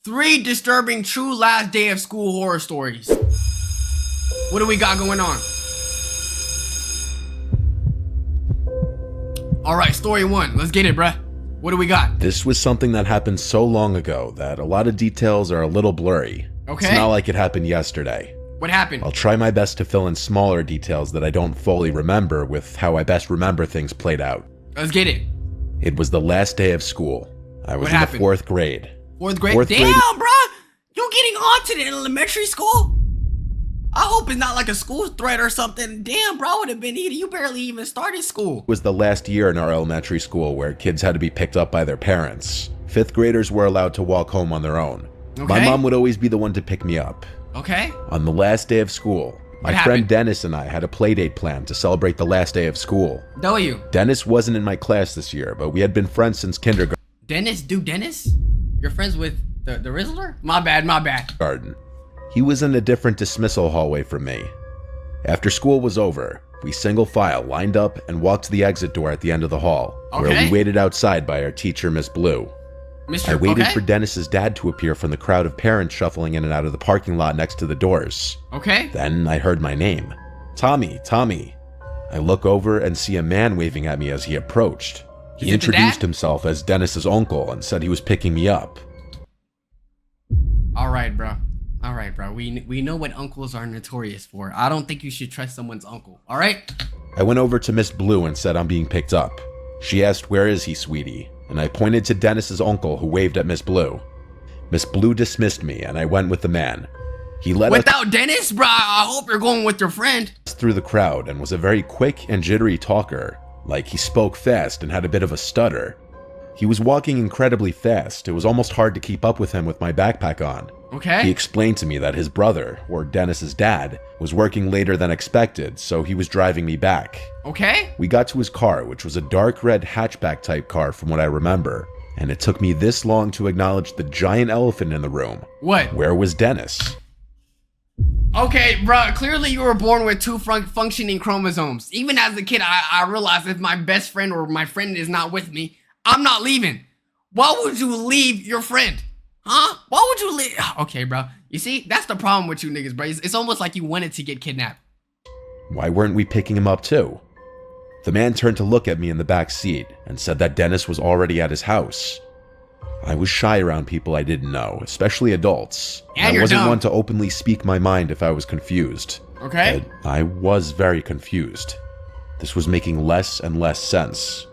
3 disturbing true last day of school horror stories. What do we got going on? Alright, story 1. Let's get it, bruh. What do we got? This was something that happened so long ago that a lot of details are a little blurry. Okay. It's not like it happened yesterday. What happened? I'll try my best to fill in smaller details that I don't fully remember with how I best remember things played out. Let's get it. It was the last day of school. I was in the 4th grade. 4th grade? Damn, bruh! You getting on to the elementary school? I hope it's not like a school threat or something. Damn, bro, would have been eating. You barely even started school. It was the last year in our elementary school where kids had to be picked up by their parents. 5th graders were allowed to walk home on their own. Okay. My mom would always be the one to pick me up. Okay. On the last day of school, my friend Dennis and I had a playdate planned to celebrate the last day of school. W. Dennis wasn't in my class this year, but we had been friends since kindergarten. Dennis? Dude, Dennis? You're friends with the Rizzler? My bad, my bad. He was in a different dismissal hallway from me. After school was over, we single file lined up and walked to the exit door at the end of the hall, where we waited outside by our teacher, Miss Blue. I waited for Dennis's dad to appear from the crowd of parents shuffling in and out of the parking lot next to the doors. Okay. Then I heard my name. Tommy, Tommy. I look over and see a man waving at me as he approached. He introduced himself as Dennis's uncle and said he was picking me up. Alright, bro. Alright, bro. We know what uncles are notorious for. I don't think you should trust someone's uncle. Alright? I went over to Miss Blue and said I'm being picked up. She asked, "Where is he, sweetie?" And I pointed to Dennis's uncle, who waved at Miss Blue. Miss Blue dismissed me and I went with the man. He led us without Dennis, bro. I hope you're going with your friend. Through the crowd and was a very quick and jittery talker. Like, he spoke fast and had a bit of a stutter. He was walking incredibly fast. It was almost hard to keep up with him with my backpack on. Okay. He explained to me that his brother, or Dennis's dad, was working later than expected, so he was driving me back. Okay. We got to his car, which was a dark red hatchback type car from what I remember, and it took me this long to acknowledge the giant elephant in the room. What? Where was Dennis? Okay, bro, clearly you were born with 2 functioning chromosomes. Even as a kid, I realized if my best friend or my friend is not with me, I'm not leaving. Why would you leave your friend? Huh? Why would you leave? Okay, bro. You see, that's the problem with you niggas, bro. It's almost like you wanted to get kidnapped. Why weren't we picking him up too? The man turned to look at me in the back seat and said that Dennis was already at his house. I was shy around people I didn't know, especially adults. And I wasn't dumb. one to openly speak my mind if I was confused. Okay. But I was very confused. This was making less and less sense.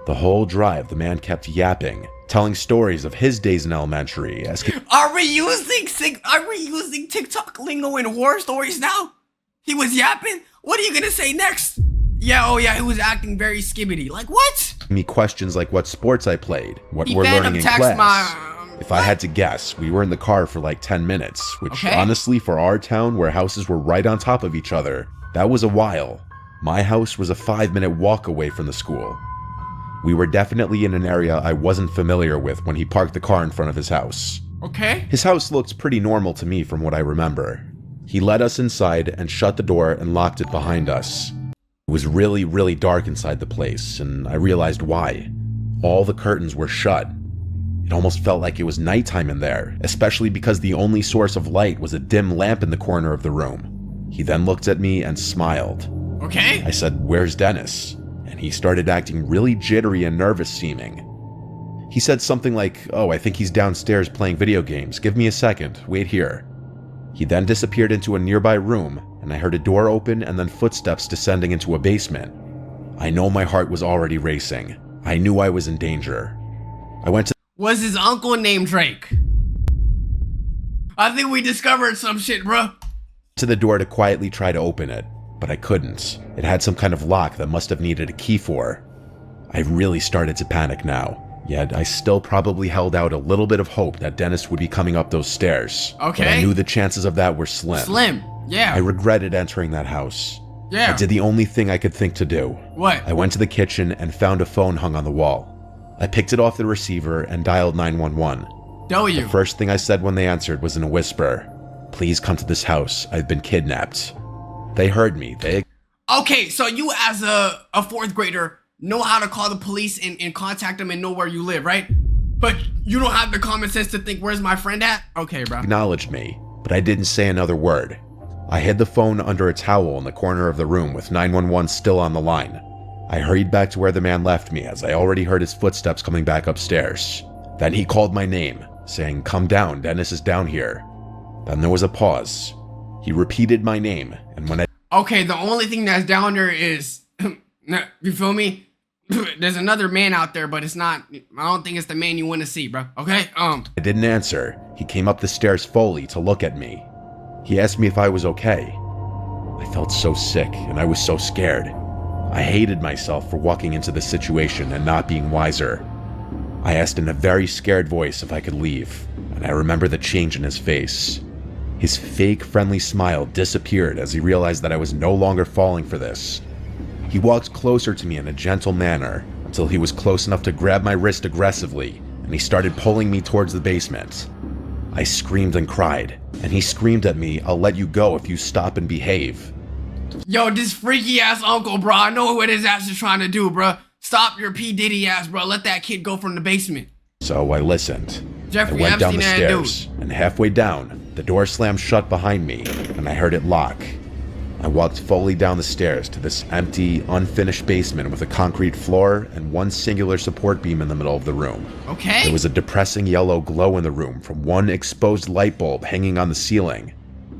The whole drive, the man kept yapping, telling stories of his days in elementary, asking, Are we using TikTok lingo in horror stories now? He was yapping? What are you gonna say next? Yeah, oh yeah, he was acting very skibbity. Like what? me questions like what sports I played, what we're learning in class. If I had to guess, we were in the car for like 10 minutes, which honestly for our town where houses were right on top of each other, that was a while. My house was a 5-minute walk away from the school. We were definitely in an area I wasn't familiar with when he parked the car in front of his house. His house looked pretty normal to me from what I remember. He led us inside and shut the door and locked it behind us. It was really, really dark inside the place, and I realized why. All the curtains were shut. It almost felt like it was nighttime in there, especially because the only source of light was a dim lamp in the corner of the room. He then looked at me and smiled. I said, "Where's Dennis?" And he started acting really jittery and nervous seeming. He said something like, "Oh, I think he's downstairs playing video games. Give me a second. Wait here." He then disappeared into a nearby room, and I heard a door open and then footsteps descending into a basement. I know my heart was already racing. I knew I was in danger. I went to— Was his uncle named Drake? I think we discovered some shit, bro. To the door to quietly try to open it, but I couldn't. It had some kind of lock that must have needed a key for. I really started to panic now. Yet I still probably held out a little bit of hope that Dennis would be coming up those stairs. But I knew the chances of that were slim. I regretted entering that house. I did the only thing I could think to do. What? I went to the kitchen and found a phone hung on the wall. I picked it off the receiver and dialed 911. The first thing I said when they answered was in a whisper, "Please come to this house. I've been kidnapped." They heard me. Okay, so you as a 4th grader know how to call the police and contact them and know where you live, right? But you don't have the common sense to think, where's my friend at? Okay, bro. Acknowledged me, but I didn't say another word. I hid the phone under a towel in the corner of the room with 911 still on the line. I hurried back to where the man left me as I already heard his footsteps coming back upstairs. Then he called my name, saying, "Come down, Dennis is down here." Then there was a pause. He repeated my name, and when I... Okay, the only thing that's down there is... you feel me? There's another man out there, but it's not... I don't think it's the man you want to see, bro. Okay? I didn't answer. He came up the stairs fully to look at me. He asked me if I was okay. I felt so sick, and I was so scared. I hated myself for walking into this situation and not being wiser. I asked in a very scared voice if I could leave, and I remember the change in his face. His fake, friendly smile disappeared as he realized that I was no longer falling for this. He walked closer to me in a gentle manner until he was close enough to grab my wrist aggressively, and he started pulling me towards the basement. I screamed and cried, and he screamed at me, "I'll let you go if you stop and behave." Yo, this freaky ass uncle, bro. I know what his ass is trying to do, bro. Stop your P. Diddy ass, bro. Let that kid go from the basement. So I listened. Jeffrey I went down Epstein the stairs, and halfway down, the door slammed shut behind me, and I heard it lock. I walked fully down the stairs to this empty, unfinished basement with a concrete floor and one singular support beam in the middle of the room. Okay. There was a depressing yellow glow in the room from one exposed light bulb hanging on the ceiling.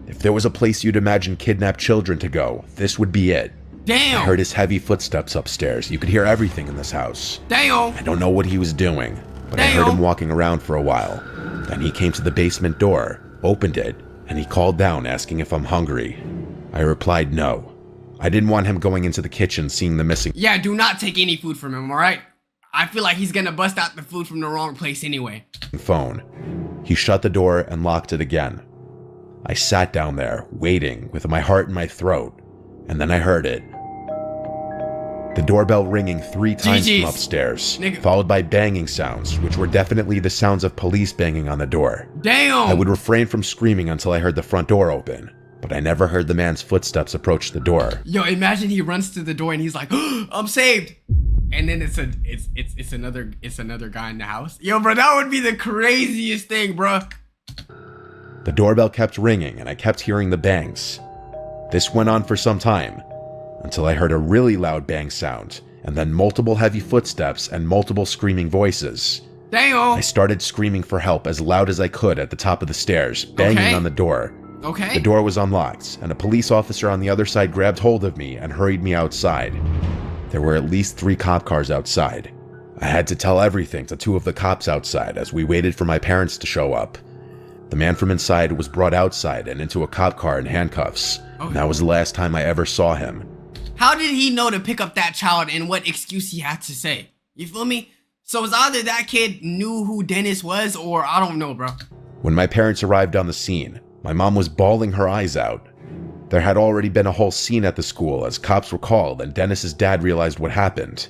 If there was a place you'd imagine kidnapped children to go, this would be it. Damn. I heard his heavy footsteps upstairs. You could hear everything in this house. Damn. I don't know what he was doing, but I heard him walking around for a while. Then he came to the basement door, opened it, and he called down asking if I'm hungry. I replied no. I didn't want him going into the kitchen seeing the missing... Yeah, do not take any food from him, alright? I feel like he's gonna bust out the food from the wrong place anyway. ...phone. He shut the door and locked it again. I sat down there, waiting, with my heart in my throat, and then I heard it. The doorbell ringing 3 times from upstairs, followed by banging sounds, which were definitely the sounds of police banging on the door. Damn! I would refrain from screaming until I heard the front door open, but I never heard the man's footsteps approach the door. Yo, imagine he runs to the door and he's like, oh, "I'm saved," and then it's another guy in the house. Yo, bro, that would be the craziest thing, bro. The doorbell kept ringing and I kept hearing the bangs. This went on for some time, until I heard a really loud bang sound, and then multiple heavy footsteps and multiple screaming voices. Damn! I started screaming for help as loud as I could at the top of the stairs, banging on the door. Okay. The door was unlocked, and a police officer on the other side grabbed hold of me and hurried me outside. There were at least 3 cop cars outside. I had to tell everything to 2 of the cops outside as we waited for my parents to show up. The man from inside was brought outside and into a cop car in handcuffs, and that was the last time I ever saw him. How did he know to pick up that child and what excuse he had to say? You feel me? So it's either that kid knew who Dennis was, or I don't know, bro. When my parents arrived on the scene, my mom was bawling her eyes out. There had already been a whole scene at the school as cops were called and Dennis's dad realized what happened.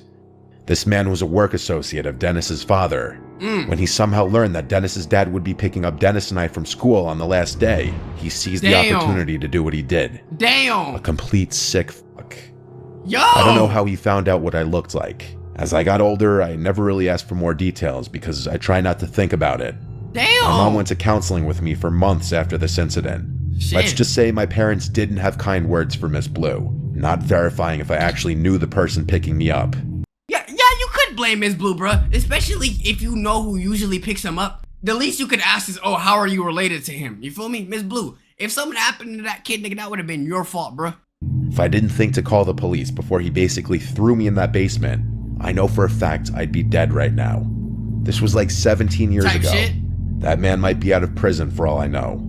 This man was a work associate of Dennis's father. When he somehow learned that Dennis's dad would be picking up Dennis and I from school on the last day, he seized the opportunity to do what he did. Damn! A complete sick fuck. Yo! I don't know how he found out what I looked like. As I got older, I never really asked for more details because I try not to think about it. Damn! My mom went to counseling with me for months after this incident. Shit. Let's just say my parents didn't have kind words for Miss Blue, not verifying if I actually knew the person picking me up. Yeah, you could blame Miss Blue, bruh. Especially if you know who usually picks him up. The least you could ask is, oh, how are you related to him? You feel me? Miss Blue, if something happened to that kid, nigga, that would have been your fault, bruh. If I didn't think to call the police before he basically threw me in that basement, I know for a fact I'd be dead right now. This was like 17 years ago. Shit. That man might be out of prison for all I know.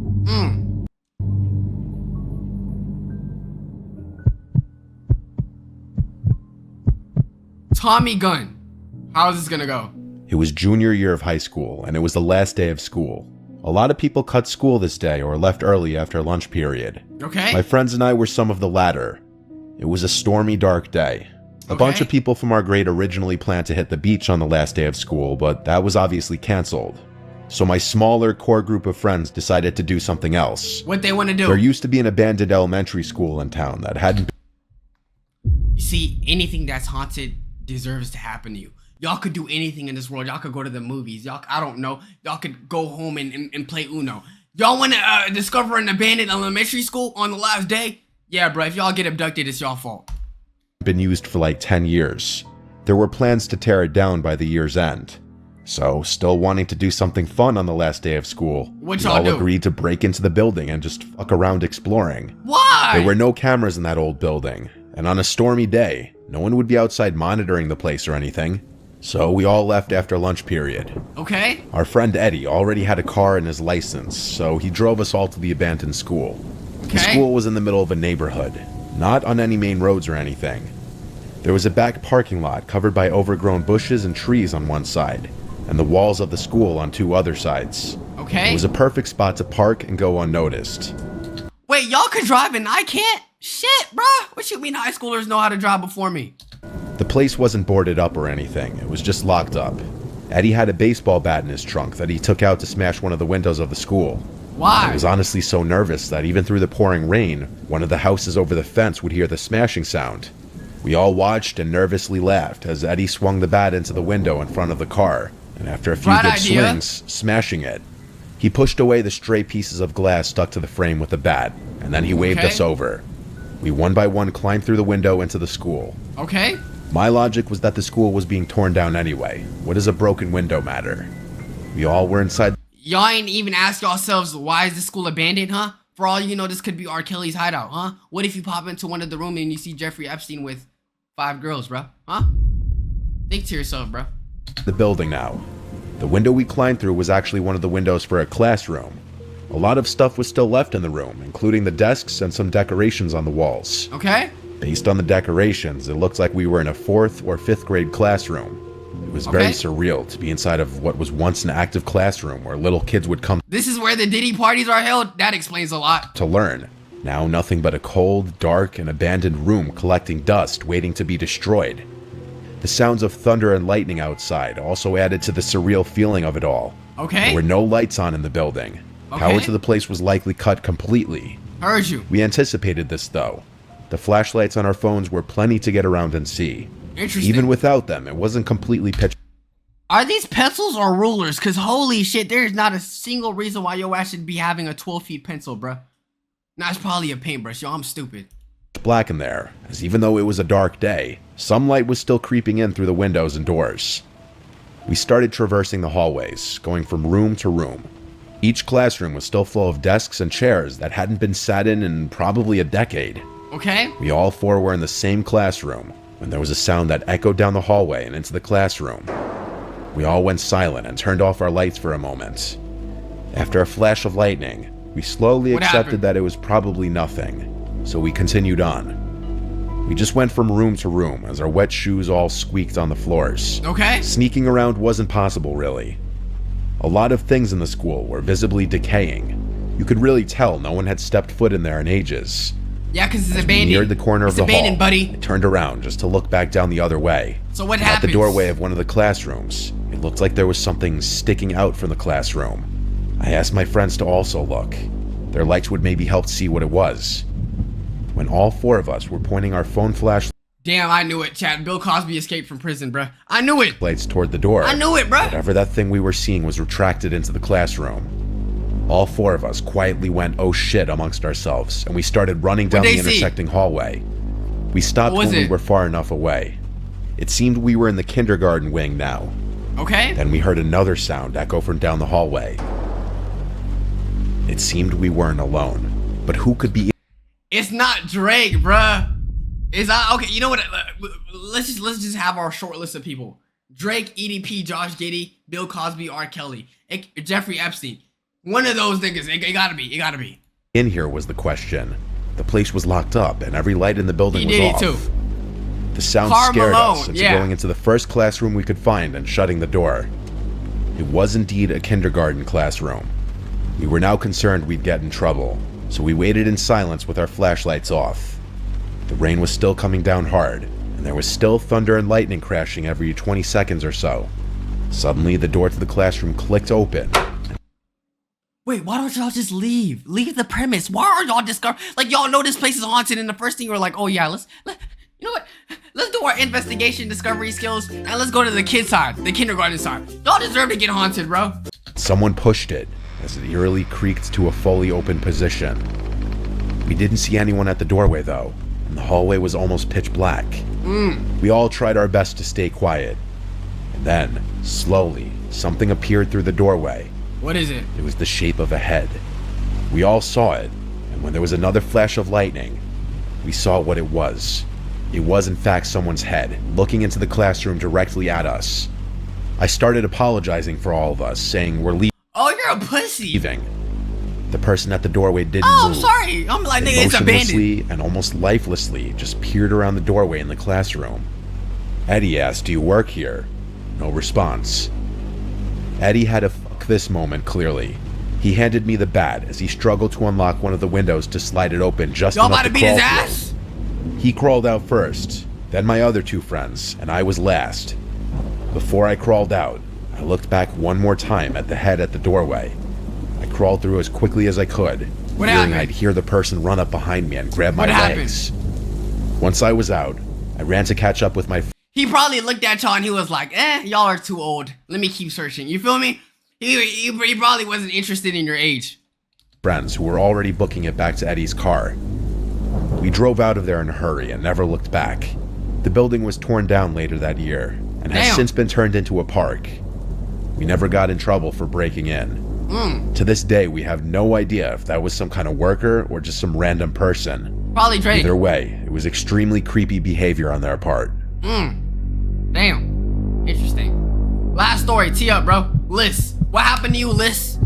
Tommy Gunn. How's this gonna go? It was junior year of high school, and it was the last day of school. A lot of people cut school this day or left early after lunch period. Okay. My friends and I were some of the latter. It was a stormy, dark day. A bunch of people from our grade originally planned to hit the beach on the last day of school, but that was obviously canceled. So my smaller core group of friends decided to do something else. What they want to do? There used to be an abandoned elementary school in town that hadn't... You see, anything that's haunted deserves to happen to you. Y'all could do anything in this world. Y'all could go to the movies. I don't know. Y'all could go home and play Uno. Y'all want to discover an abandoned elementary school on the last day? Yeah, bro, if y'all get abducted, it's y'all fault. Been used for like 10 years. There were plans to tear it down by the year's end. So, still wanting to do something fun on the last day of school, we all agreed to break into the building and just fuck around exploring. Why? There were no cameras in that old building, and on a stormy day, no one would be outside monitoring the place or anything. So we all left after lunch period. Okay. Our friend Eddie already had a car and his license, so he drove us all to the abandoned school. Okay. The school was in the middle of a neighborhood, not on any main roads or anything. There was a back parking lot covered by overgrown bushes and trees on one side, and the walls of the school on two other sides. Okay. It was a perfect spot to park and go unnoticed. Wait, y'all could drive and I can't? Shit, bruh. What you mean high schoolers know how to drive before me? The place wasn't boarded up or anything. It was just locked up. Eddie had a baseball bat in his trunk that he took out to smash one of the windows of the school. Why? I was honestly so nervous that even through the pouring rain, one of the houses over the fence would hear the smashing sound. We all watched and nervously laughed as Eddie swung the bat into the window in front of the car, and after a few good swings, smashing it. He pushed away the stray pieces of glass stuck to the frame with the bat, and then he waved us over. We one by one climbed through the window into the school. Okay. My logic was that the school was being torn down anyway. What does a broken window matter? We all were inside. Y'all ain't even ask yourselves, why is this school abandoned, huh? For all you know, this could be R. Kelly's hideout, huh? What if you pop into one of the rooms and you see Jeffrey Epstein with 5 girls, bro? Huh? Think to yourself, bro. The building now. The window we climbed through was actually one of the windows for a classroom. A lot of stuff was still left in the room, including the desks and some decorations on the walls. Okay. Based on the decorations, it looked like we were in a 4th or 5th grade classroom. It was very surreal to be inside of what was once an active classroom where little kids would come. This is where the Diddy parties are held? That explains a lot. To learn. Now nothing but a cold, dark, and abandoned room collecting dust waiting to be destroyed. The sounds of thunder and lightning outside also added to the surreal feeling of it all. Okay. There were no lights on in the building. Power to the place was likely cut completely. Heard you. We anticipated this though. The flashlights on our phones were plenty to get around and see. Interesting. Even without them, it wasn't completely pitch. Are these pencils or rulers? Cause holy shit, there's not a single reason why your ass should be having a 12-feet pencil, bruh. Nah, it's probably a paintbrush, yo, I'm stupid. Black in there, as even though it was a dark day, some light was still creeping in through the windows and doors. We started traversing the hallways, going from room to room. Each classroom was still full of desks and chairs that hadn't been sat in probably a decade. Okay. We all 4 were in the same classroom when there was a sound that echoed down the hallway and into the classroom. We all went silent and turned off our lights for a moment. After a flash of lightning, we slowly accepted that it was probably nothing, so we continued on. We just went from room to room as our wet shoes all squeaked on the floors. Okay. Sneaking around wasn't possible, really. A lot of things in the school were visibly decaying. You could really tell no one had stepped foot in there in ages. Yeah, because it's As abandoned. we neared the corner of the hall, buddy. I turned around just to look back down the other way. So what At happened? the doorway of one of the classrooms, it looked like there was something sticking out from the classroom. I asked my friends to also look. Their lights would maybe help see what it was. When all 4 of us were pointing our phone flashlights Damn, I knew it, Chad. Bill Cosby escaped from prison, bruh. I knew it. Toward the door, I knew it, bruh. whatever that thing we were seeing was retracted into the classroom. All 4 of us quietly went, oh shit, amongst ourselves, and we started running down the intersecting hallway. We stopped when we were far enough away. It seemed we were in the kindergarten wing now. Okay. Then we heard another sound echo from down the hallway. It seemed we weren't alone, but who could be? It's not Drake, bruh. It's not, okay, you know what? Let's just have our short list of people. Drake, EDP, Josh Giddey, Bill Cosby, R. Kelly, Jeffrey Epstein. One of those niggas. It gotta be. In here was the question. The place was locked up and every light in the building was off. Too. The sound scared us into going into the first classroom we could find and shutting the door. It was indeed a kindergarten classroom. We were now concerned we'd get in trouble, so we waited in silence with our flashlights off. The rain was still coming down hard, and there was still thunder and lightning crashing every 20 seconds or so. Suddenly, the door to the classroom clicked open. Wait, why don't y'all just leave? Leave the premise. Why are y'all like, y'all know this place is haunted, and the first thing you were like, oh yeah, let's You know what? Let's do our investigation discovery skills and let's go to the kid side, the kindergarten side. Y'all deserve to get haunted, bro. Someone pushed it as it eerily creaked to a fully open position. We didn't see anyone at the doorway though, and the hallway was almost pitch black. We all tried our best to stay quiet. And then, slowly, something appeared through the doorway. What is it? It was the shape of a head. We all saw it, and when there was another flash of lightning, we saw what it was. It was in fact someone's head, looking into the classroom directly at us. I started apologizing for all of us, saying we're leaving. Oh, you're a pussy. The person at the doorway didn't move. I'm sorry. I'm like, nigga, it's abandoned. And almost lifelessly just peered around the doorway in the classroom. Eddie asked, "Do you work here?" No response. Eddie had a fuck this moment clearly. He handed me the bat as he struggled to unlock one of the windows to slide it open just enough to crawl through. He crawled out first, then my other two friends, and I was last. Before I crawled out, I looked back one more time at the head at the doorway. I crawled through as quickly as I could, fearing I'd hear the person run up behind me and grab my legs. Once I was out, I ran to catch up with my He probably looked at y'all and he was like, y'all are too old. Let me keep searching. You feel me? He probably wasn't interested in your age. Friends who were already booking it back to Eddie's car. We drove out of there in a hurry and never looked back. The building was torn down later that year and has since been turned into a park. We never got in trouble for breaking in. To this day, we have no idea if that was some kind of worker or just some random person. Probably Drake. Either way, it was extremely creepy behavior on their part. Damn. Interesting. Last story. Tee up, bro. Liz. What happened to you, Liz?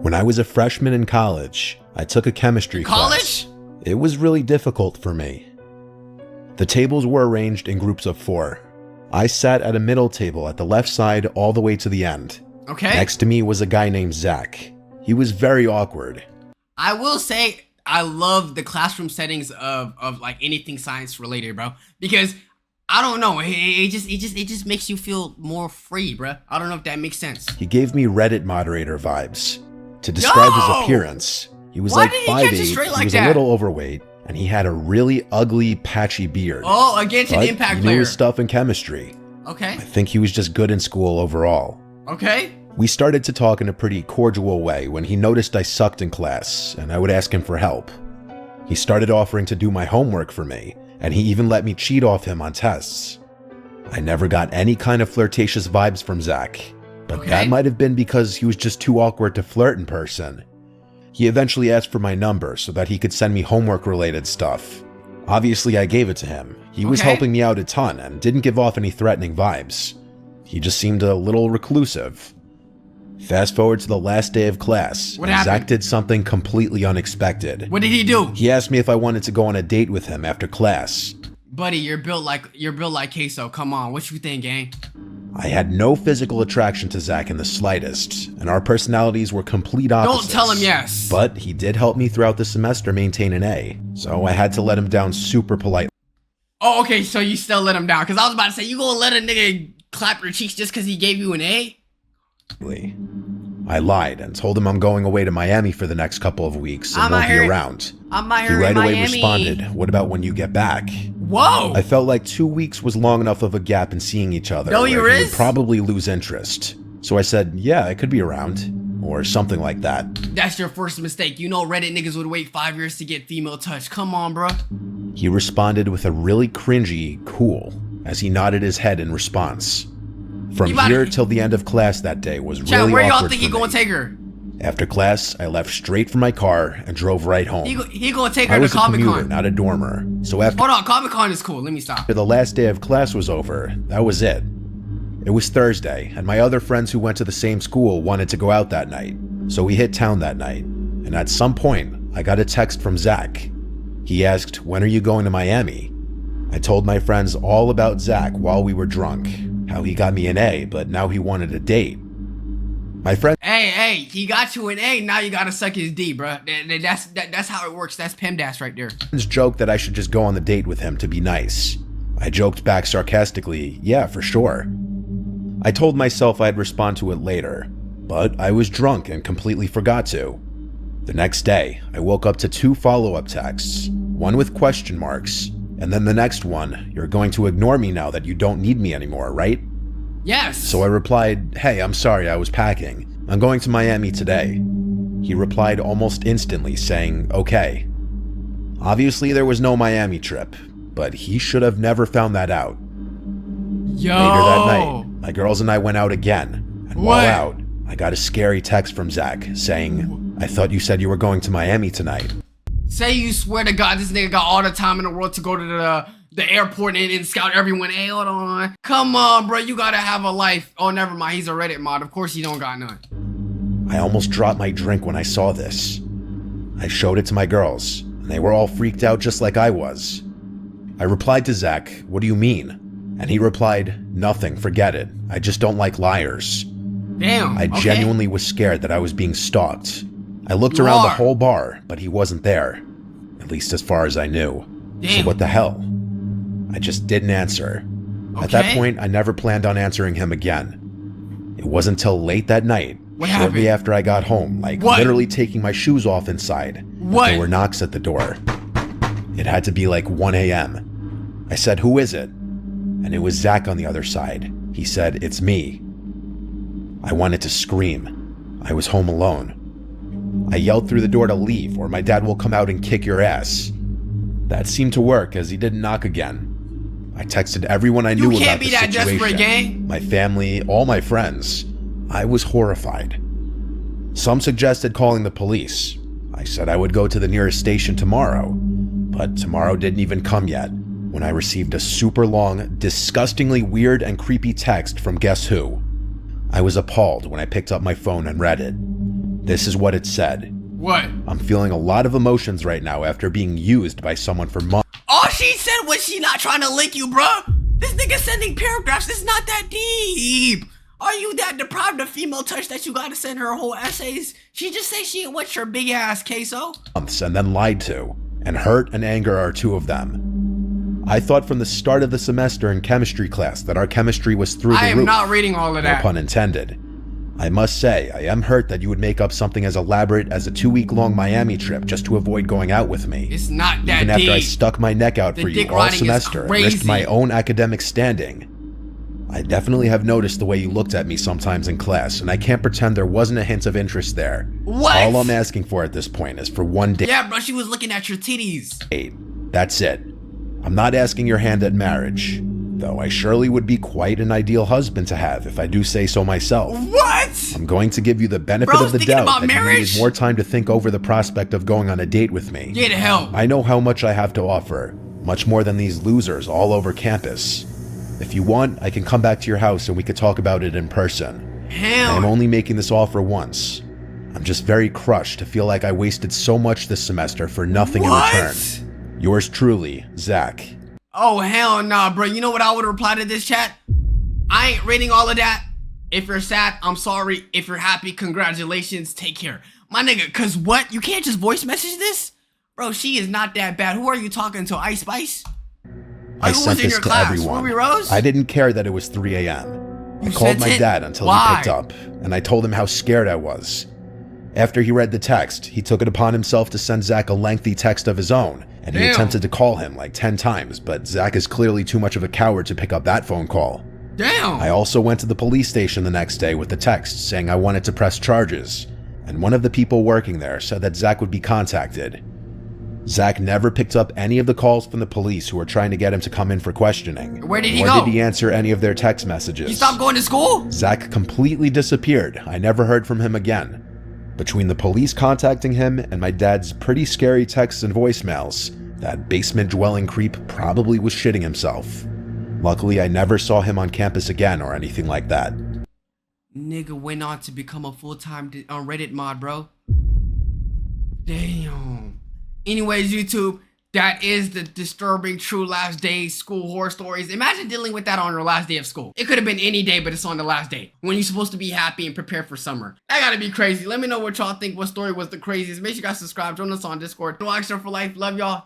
When I was a freshman in college, I took a chemistry class. It was really difficult for me. The tables were arranged in groups of 4. I sat at a middle table at the left side all the way to the end. Okay. Next to me was a guy named Zach. He was very awkward. I will say I love the classroom settings of like anything science related, bro. Because I don't know, it just makes you feel more free, bro. I don't know if that makes sense. He gave me Reddit moderator vibes. To describe his appearance, he was like 5'8", he was a little overweight, and he had a really ugly, patchy beard. Oh, against an impact player. He knew his stuff in chemistry. Okay. I think he was just good in school overall. Okay. We started to talk in a pretty cordial way when he noticed I sucked in class, and I would ask him for help. He started offering to do my homework for me, and he even let me cheat off him on tests. I never got any kind of flirtatious vibes from Zach, but that might have been because he was just too awkward to flirt in person. He eventually asked for my number so that he could send me homework-related stuff. Obviously, I gave it to him. He was helping me out a ton and didn't give off any threatening vibes. He just seemed a little reclusive. Fast forward to the last day of class, and Zach did something completely unexpected. What did he do? He asked me if I wanted to go on a date with him after class. Buddy, you're built like queso. Come on, what you think, gang? I had no physical attraction to Zach in the slightest, and our personalities were complete opposites. Don't tell him yes. But he did help me throughout the semester maintain an A, so I had to let him down super politely. Oh, okay, so you still let him down, because I was about to say, you gonna let a nigga clap your cheeks just because he gave you an A? I lied and told him I'm going away to Miami for the next couple of weeks and won't be around. He right away responded, "What about when you get back?" Whoa! I felt like 2 weeks was long enough of a gap in seeing each other. No, you would probably lose interest. So I said, yeah, I could be around. Or something like that. That's your first mistake. You know Reddit niggas would wait 5 years to get female touch. Come on, bro. He responded with a really cringy, cool, as he nodded his head in response. From here till the end of class that day was really awkward. Where y'all think he gonna take her? After class, I left straight from my car and drove right home. He gonna take her to Comic-Con. I was a commuter, not a dormer. So after— Hold on, Comic-Con is cool. Let me stop. After the last day of class was over, that was it. It was Thursday, and my other friends who went to the same school wanted to go out that night. So we hit town that night, and at some point, I got a text from Zach. He asked, "When are you going to Miami?" I told my friends all about Zach while we were drunk. How he got me an A, but now he wanted a date. My friend— Hey, he got you an A, now you gotta suck his D, bro. That's how it works. That's PEMDAS right there. Joked that I should just go on the date with him to be nice. I joked back sarcastically, yeah, for sure. I told myself I'd respond to it later, but I was drunk and completely forgot to. The next day, I woke up to 2 follow-up texts, one with question marks, and then the next one, "You're going to ignore me now that you don't need me anymore, right?" Yes. So I replied, "Hey, I'm sorry, I was packing. I'm going to Miami today." He replied almost instantly saying, "Okay." Obviously, there was no Miami trip, but he should have never found that out. Yo. Later that night, my girls and I went out again, and while out, I got a scary text from Zach saying, "I thought you said you were going to Miami tonight." Say you swear to God this nigga got all the time in the world to go to the airport and scout everyone. Hey, hold on. Come on, bro. You gotta have a life. Oh, never mind. He's a Reddit mod. Of course he don't got none. I almost dropped my drink when I saw this. I showed it to my girls, and they were all freaked out just like I was. I replied to Zach, "What do you mean?" And he replied, "Nothing, forget it. I just don't like liars." Damn. I genuinely was scared that I was being stalked. I looked around the whole bar, but he wasn't there. At least as far as I knew. Damn. So what the hell? I just didn't answer. At that point, I never planned on answering him again. It wasn't until late that night, shortly after I got home, literally taking my shoes off inside, that there were knocks at the door. It had to be like 1 a.m. I said, "Who is it?" And it was Zach on the other side. He said, "It's me." I wanted to scream. I was home alone. I yelled through the door to leave, or my dad will come out and kick your ass. That seemed to work, as he didn't knock again. I texted everyone I knew about the situation. Desperate, gang. My family, all my friends. I was horrified. Some suggested calling the police. I said I would go to the nearest station tomorrow, but tomorrow didn't even come yet, when I received a super long, disgustingly weird and creepy text from guess who? I was appalled when I picked up my phone and read it. This is what it said. What? "I'm feeling a lot of emotions right now after being used by someone for months." All she said was she not trying to lick you, bruh. This nigga sending paragraphs. It's not that deep. Are you that deprived of female touch that you gotta send her whole essays? She just say she ain't what's your big ass, queso. And then lied to. And hurt and anger are 2 of them. I thought from the start of the semester in chemistry class that our chemistry was through the roof. I am not reading all of that. No pun intended. I must say, I am hurt that you would make up something as elaborate as a 2-week-long Miami trip just to avoid going out with me. It's not that Even after deep. I stuck my neck out for you all semester and risked my own academic standing. I definitely have noticed the way you looked at me sometimes in class, and I can't pretend there wasn't a hint of interest there. What? All I'm asking for at this point is for 1 day. Yeah, bro, she was looking at your titties. That's it. I'm not asking your hand at marriage, though I surely would be quite an ideal husband to have if I do say so myself. What? I'm going to give you the benefit of the doubt that you needed more time to think over the prospect of going on a date with me. Get help. I know how much I have to offer, much more than these losers all over campus. If you want, I can come back to your house and we could talk about it in person. Hell. I'm only making this offer once. I'm just very crushed to feel like I wasted so much this semester for nothing in return. Yours truly, Zach. Oh, hell nah, bro. You know what I would reply to this chat? I ain't reading all of that. If you're sad, I'm sorry. If you're happy, congratulations. Take care. My nigga, cause what? You can't just voice message this? Bro, she is not that bad. Who are you talking to? Ice Spice? I sent this to everyone. Ruby Rose? I didn't care that it was 3 a.m. I called my dad until he picked up, and I told him how scared I was. After he read the text, he took it upon himself to send Zach a lengthy text of his own, and he attempted to call him like 10 times, but Zach is clearly too much of a coward to pick up that phone call. Damn! I also went to the police station the next day with the text saying I wanted to press charges, and one of the people working there said that Zach would be contacted. Zach never picked up any of the calls from the police who were trying to get him to come in for questioning. Where did he go? Nor did he answer any of their text messages. He stopped going to school? Zach completely disappeared. I never heard from him again. Between the police contacting him and my dad's pretty scary texts and voicemails, that basement-dwelling creep probably was shitting himself. Luckily, I never saw him on campus again or anything like that. Nigga went on to become a full-time Reddit mod, bro. Damn. Anyways, YouTube, that is the disturbing true last day school horror stories. Imagine dealing with that on your last day of school. It could have been any day, but it's on the last day when you're supposed to be happy and prepare for summer. That gotta be crazy. Let me know what y'all think. What story was the craziest? Make sure you guys subscribe. Join us on Discord. No extra for life. Love y'all.